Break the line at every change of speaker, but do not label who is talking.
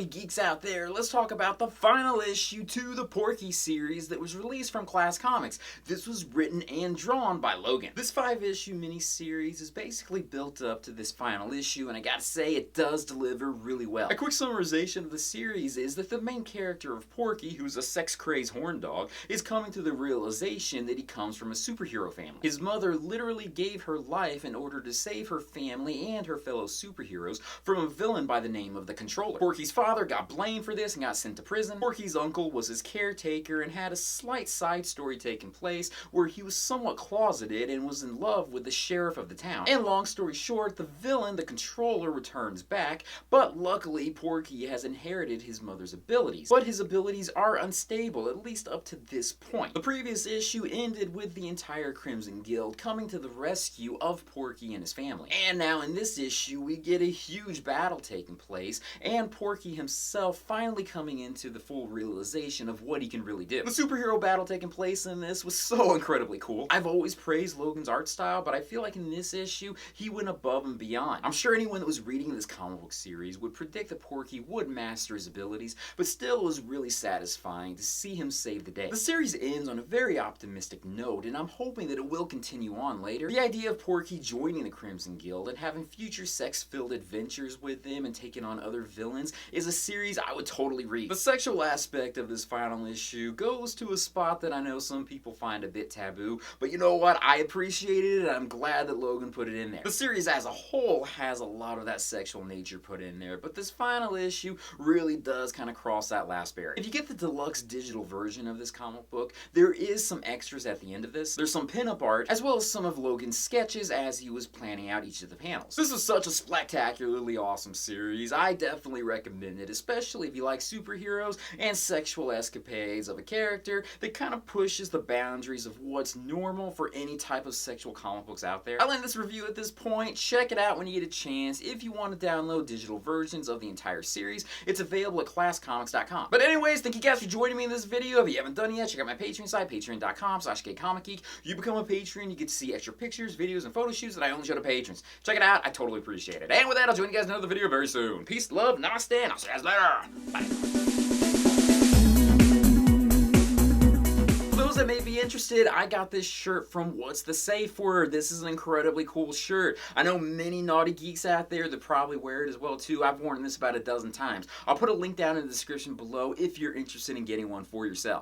naughty geeks out there, let's talk about the final issue to the Porky series that was released from Class Comics. This was written and drawn by Logan. This 5-issue miniseries is basically built up to this final issue, and I gotta say, it does deliver really well. A quick summarization of the series is that the main character of Porky, who's a sex-crazed horn dog, is coming to the realization that he comes from a superhero family. His mother literally gave her life in order to save her family and her fellow superheroes from a villain by the name of the Controller. Porky's father got blamed for this and got sent to prison. Porky's uncle was his caretaker and had a slight side story taking place where he was somewhat closeted and was in love with the sheriff of the town. And long story short, the villain, the Controller, returns back, but luckily Porky has inherited his mother's abilities. But his abilities are unstable, at least up to this point. The previous issue ended with the entire Crimson Guild coming to the rescue of Porky and his family. And now in this issue, we get a huge battle taking place, and Porky himself finally coming into the full realization of what he can really do. The superhero battle taking place in this was so incredibly cool. I've always praised Logan's art style, but I feel like in this issue, he went above and beyond. I'm sure anyone that was reading this comic book series would predict that Porky would master his abilities, but still it was really satisfying to see him save the day. The series ends on a very optimistic note, and I'm hoping that it will continue on later. The idea of Porky joining the Crimson Guild and having future sex-filled adventures with them and taking on other villains is a series I would totally read. The sexual aspect of this final issue goes to a spot that I know some people find a bit taboo, but you know what? I appreciate it, and I'm glad that Logan put it in there. The series as a whole has a lot of that sexual nature put in there, but this final issue really does kind of cross that last barrier. If you get the deluxe digital version of this comic book, there is some extras at the end of this. There's some pinup art, as well as some of Logan's sketches as he was planning out each of the panels. This is such a spectacularly awesome series. I definitely recommend it, especially if you like superheroes and sexual escapades of a character that kind of pushes the boundaries of what's normal for any type of sexual comic books out there. I'll end this review at this point. Check it out when you get a chance. If you want to download digital versions of the entire series, it's available at classcomics.com. But anyways, thank you guys for joining me in this video. If you haven't done it yet, check out my Patreon site, patreon.com/GayComicGeek. You become a patron, you get to see extra pictures, videos, and photo shoots that I only show to patrons. Check it out. I totally appreciate it. And with that, I'll join you guys in another video very soon. Peace, love, namaste, and I'll see you guys later. Bye. For those that may be interested, I got this shirt from What's the Safe Word. This is an incredibly cool shirt. I know many naughty geeks out there that probably wear it as well too. I've worn this about a dozen times. I'll put a link down in the description below if you're interested in getting one for yourself.